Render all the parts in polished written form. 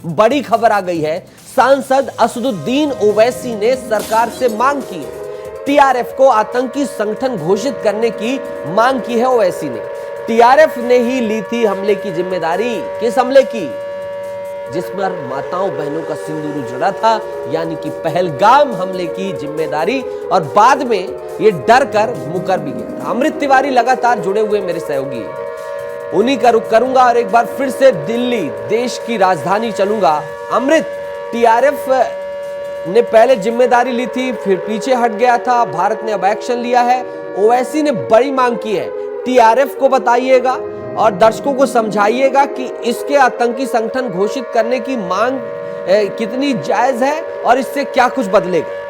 बड़ी खबर आ गई है। सांसद असदुद्दीन ओवैसी ने सरकार से मांग की है, टीआरएफ को आतंकी संगठन घोषित करने की मांग की है। ओवैसी ने टीआरएफ ने ही ली थी हमले की जिम्मेदारी। किस हमले की? जिस पर माताओं बहनों का सिंदूर उजड़ा था, यानी कि पहलगाम हमले की जिम्मेदारी, और बाद में ये डर कर मुकर भी गया था। अमृत तिवारी लगातार जुड़े हुए मेरे सहयोगी, उन्हीं का रुख करूंगा और एक बार फिर से दिल्ली, देश की राजधानी चलूंगा। अमृत, टीआरएफ ने पहले जिम्मेदारी ली थी, फिर पीछे हट गया था, भारत ने अब एक्शन लिया है। ओवैसी ने बड़ी मांग की है, टीआरएफ को बताइएगा और दर्शकों को समझाइएगा कि इसके आतंकी संगठन घोषित करने की मांग कितनी जायज है और इससे क्या कुछ बदलेगा।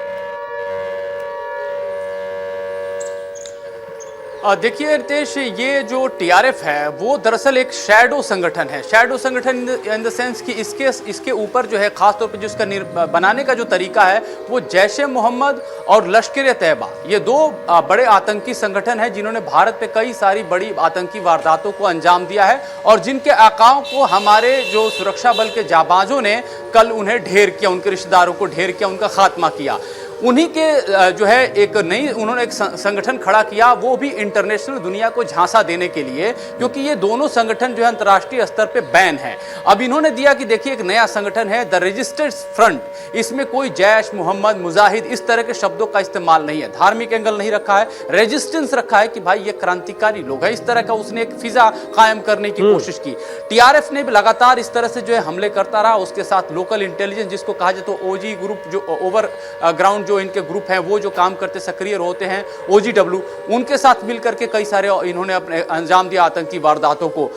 देखिए रितेश, ये जो टीआरएफ है वो दरअसल एक शैडो संगठन है। शैडो संगठन इन द सेंस कि इसके ऊपर जो है खासतौर पर जो इसका बनाने का जो तरीका है वो जैश-ए मोहम्मद और लश्कर-ए-तैयबा, ये दो बड़े आतंकी संगठन हैं जिन्होंने भारत पे कई सारी बड़ी आतंकी वारदातों को अंजाम दिया है और जिनके आकाओं को हमारे जो सुरक्षा बल के जाबाजों ने कल उन्हें ढेर किया, उनके रिश्तेदारों को ढेर किया, उनका खात्मा किया। उन्हीं के जो है एक नई उन्होंने एक संगठन खड़ा किया, वो भी इंटरनेशनल दुनिया को झांसा देने के लिए, क्योंकि ये दोनों संगठन जो है अंतर्राष्ट्रीय स्तर पे बैन है। अब इन्होंने दिया कि देखिए एक नया संगठन है द रजिस्टर्ड फ्रंट, इसमें कोई जैश मोहम्मद मुजाहिद इस तरह के शब्दों का इस्तेमाल नहीं है, धार्मिक एंगल नहीं रखा है, रेजिस्टेंस रखा है कि भाई ये क्रांतिकारी लोग हैं। इस तरह का उसने एक फिजा कायम करने की कोशिश की। टीआरएफ ने भी लगातार इस तरह से जो है हमले करता रहा। उसके साथ लोकल इंटेलिजेंस, जिसको कहा जाए तो ओजी ग्रुप, जो ओवर ग्राउंड जो इनके ग्रुप हैं वो जो काम करते सक्रिय होते हैं, ओजीडब्ल्यू, उनके साथ मिलकर के कई सारे इन्होंने अपने अंजाम दिया आतंकी वारदातों को।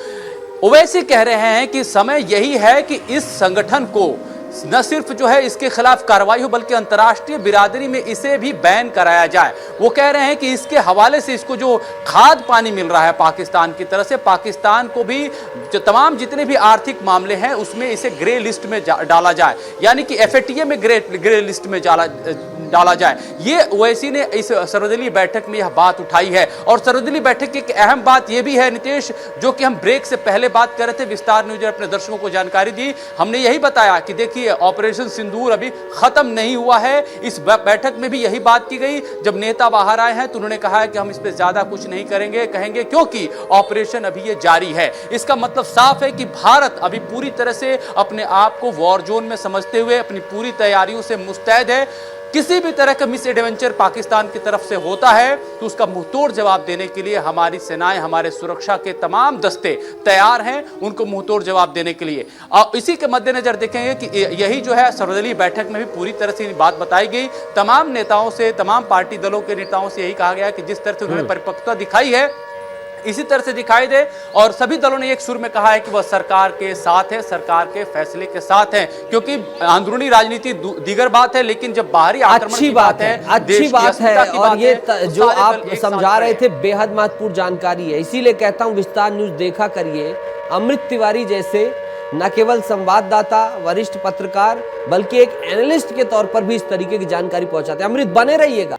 ओवैसी कह रहे हैं कि समय यही है कि इस संगठन को न सिर्फ जो है इसके खिलाफ कार्रवाई हो बल्कि अंतर्राष्ट्रीय बिरादरी में इसे भी बैन कराया जाए। वो कह रहे हैं कि इसके हवाले से इसको जो खाद पानी मिल रहा है पाकिस्तान की तरफ से, पाकिस्तान को भी जो तमाम जितने भी आर्थिक मामले हैं उसमें इसे ग्रे लिस्ट में डाला जाए, यानी कि एफएटीए में ग्रे लिस्ट में डाला जाए। ये ओवैसी ने इस सर्वदलीय बैठक में यह बात उठाई है। और सर्वदलीय बैठक की एक अहम बात यह भी है नितेश, जो कि हम ब्रेक से पहले बात कर रहे थे, विस्तार न्यूज ने अपने दर्शकों को जानकारी दी। हमने यही बताया कि देखिए ऑपरेशन सिंदूर अभी खत्म नहीं हुआ है। इस बैठक में भी यही बात की गई। जब नेता बाहर आए हैं तो उन्होंने कहा है कि हम इस पे ज्यादा कुछ नहीं कहेंगे क्योंकि ऑपरेशन अभी ये जारी है। इसका मतलब साफ है कि भारत अभी पूरी तरह से अपने आप को वॉर जोन में समझते हुए अपनी पूरी तैयारियों से मुस्तैद है। किसी भी तरह का मिस एडवेंचर पाकिस्तान की तरफ से होता है तो उसका मुंहतोड़ जवाब देने के लिए हमारी सेनाएं, हमारे सुरक्षा के तमाम दस्ते तैयार हैं उनको मुंहतोड़ जवाब देने के लिए। और इसी के मद्देनजर देखेंगे कि यही जो है सर्वदलीय बैठक में भी पूरी तरह से बात बताई गई। तमाम नेताओं से, तमाम पार्टी दलों के नेताओं से यही कहा गया कि जिस तरह से उन्होंने परिपक्वता दिखाई है इसी तरह से दिखाई दे। और सभी दलों ने एक सुर में कहा है कि वह सरकार के साथ है, सरकार के फैसले के साथ है, क्योंकि अंदरूनी राजनीति दीगर बात है, लेकिन जब बाहरी आक्रमण की बात है, अच्छी बात है। और ये जो आप समझा रहे थे बेहद महत्वपूर्ण जानकारी है। इसीलिए कहता हूं विस्तार न्यूज देखा करिए। अमृत तिवारी जैसे न केवल संवाददाता, वरिष्ठ पत्रकार, बल्कि एक एनालिस्ट के तौर पर भी इस तरीके की जानकारी पहुंचाते हैं। अमृत, बने रहिएगा।